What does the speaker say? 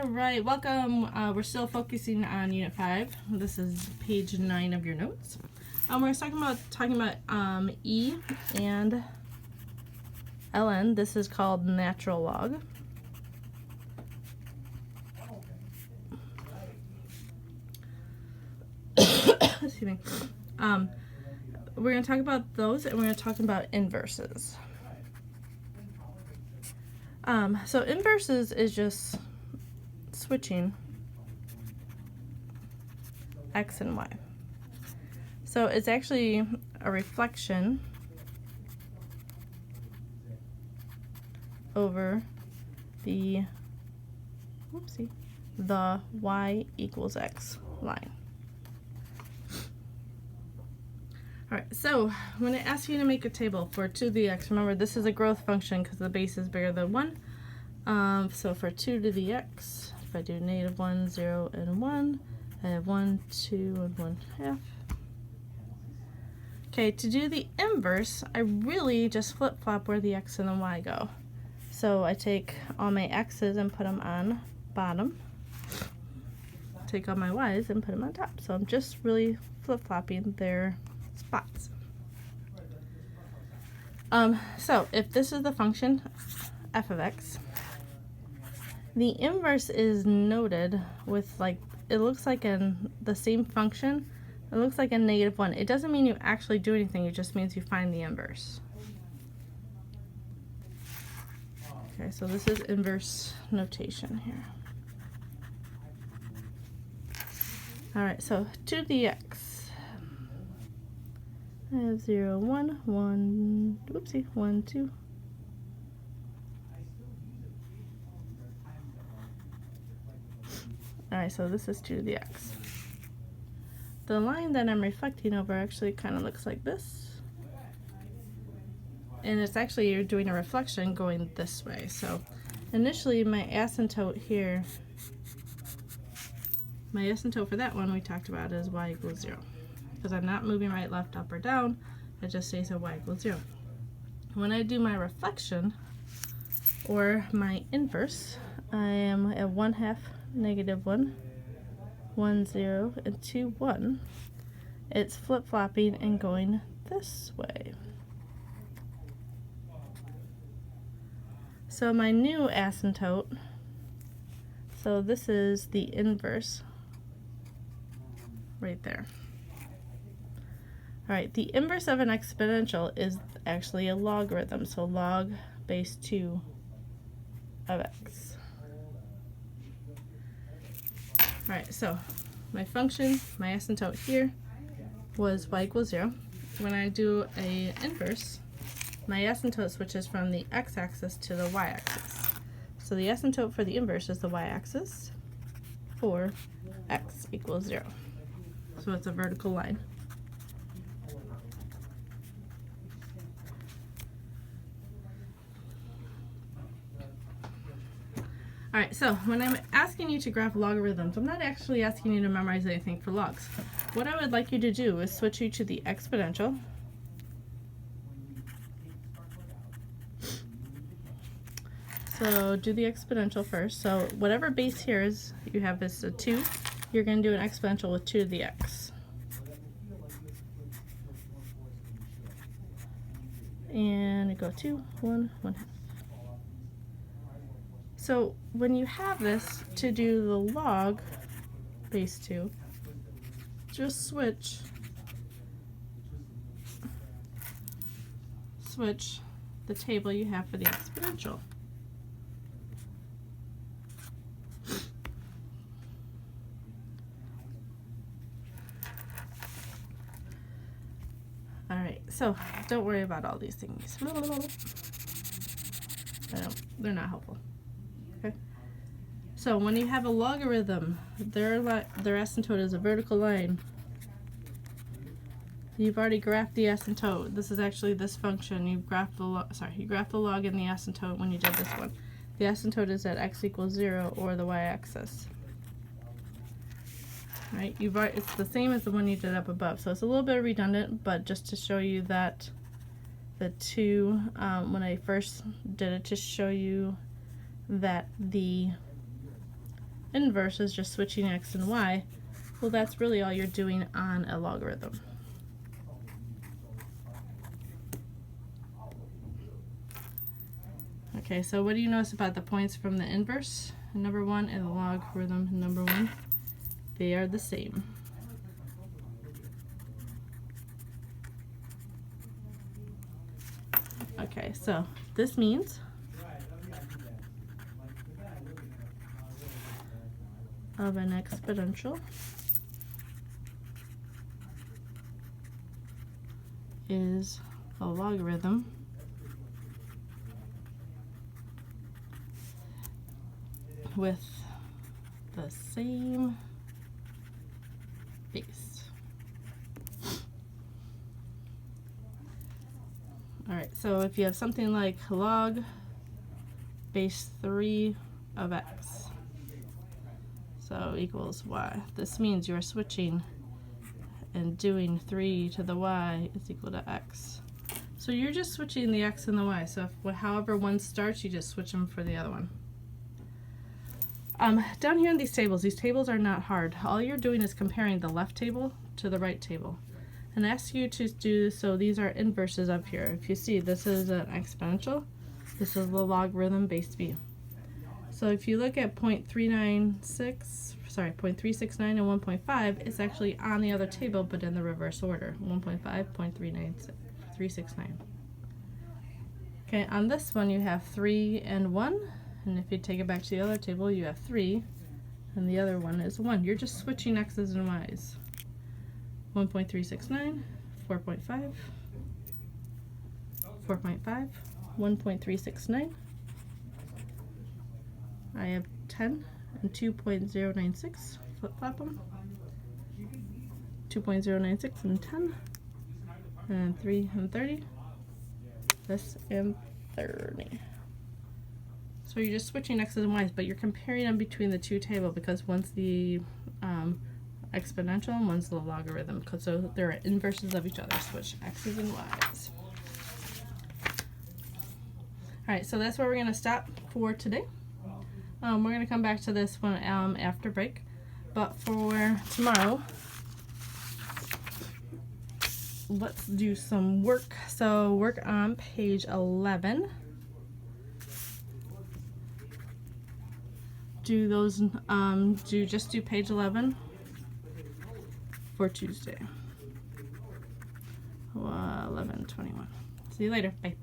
All right, welcome. We're still focusing on Unit 5. This is page 9 of your notes. We're talking about E and ln. This is called natural log. Excuse me. We're going to talk about those, and we're going to talk about inverses. So inverses is just switching x and y. So it's actually a reflection over the y equals x line. Alright, so when I ask you to make a table for 2 to the x, remember this is a growth function because the base is bigger than 1. So for 2 to the x, if I do -1, 0, and 1, I have 1, 2, and 1/2. Okay, to do the inverse, I really just flip-flop where the x and the y go. So I take all my x's and put them on bottom. Take all my y's and put them on top. So I'm just really flip-flopping their spots. So if this is the function f of x, the inverse is noted with, like, it looks like in the same function, it looks like a -1. It doesn't mean you actually do anything, it just means you find the inverse. Okay, so this is inverse notation here. Alright, so 2 to the x. I have 0, 1, 1, whoopsie, 1, 2. Alright, so this is 2 to the x. The line that I'm reflecting over actually kind of looks like this. And it's actually, you're doing a reflection going this way. So initially my asymptote here, my asymptote for that one we talked about is y equals 0. Because I'm not moving right, left, up, or down, it just stays at y equals 0. When I do my reflection, or my inverse, I am at 1/2, -1, 1, 0, and 2, 1. It's flip-flopping and going this way. So my new asymptote, so this is the inverse right there. Alright, the inverse of an exponential is actually a logarithm, so log base 2 of x. Alright, so my function, my asymptote here was y equals 0. When I do a inverse, my asymptote switches from the x-axis to the y-axis. So the asymptote for the inverse is the y-axis for x equals 0. So it's a vertical line. Alright, so when I'm asking you to graph logarithms, I'm not actually asking you to memorize anything for logs. What I would like you to do is switch you to the exponential. So do the exponential first. So whatever base here is, you have is a 2, you're going to do an exponential with 2 to the x. And you go 2, 1, 1/2. So when you have this, to do the log base 2, just switch the table you have for the exponential. Alright, so don't worry about all these things. They're not helpful. Okay. So when you have a logarithm, their asymptote is a vertical line. You've already graphed the asymptote. This is actually this function. You graphed the log and the asymptote when you did this one. The asymptote is at x equals 0 or the y-axis. Right? It's the same as the one you did up above, so it's a little bit redundant, but just to show you that the two, when I first did it, to show you that the inverse is just switching x and y, well, that's really all you're doing on a logarithm. Okay, so what do you notice about the points from the inverse, number 1, and the logarithm, number 1? They are the same. Okay, so this means of an exponential is a logarithm with the same base. Alright, so if you have something like log base 3 of x, so equals y, this means you're switching and doing 3 to the y is equal to x. So you're just switching the x and the y, so if, however one starts, you just switch them for the other one. Down here in these tables are not hard. All you're doing is comparing the left table to the right table. And I ask you to do, so these are inverses up here. If you see, this is an exponential, this is the logarithm base b. So if you look at 0.369 and 1.5, it's actually on the other table, but in the reverse order. 1.5, 0.369. Okay, on this one you have 3 and 1. And if you take it back to the other table, you have 3, and the other one is 1. You're just switching x's and y's. 1.369, 4.5, 4.5, 1.369. I have 10 and 2.096. Flip-flop them. 2.096 and 10. And 3 and 30. This and 30. So you're just switching x's and y's, but you're comparing them between the two tables because one's the exponential and one's the logarithm. So they're inverses of each other. Switch x's and y's. Alright, so that's where we're going to stop for today. We're going to come back to this one after break. But for tomorrow, let's do some work. So work on page 11. Do those, just do page 11 for Tuesday. 11:21. See you later. Bye.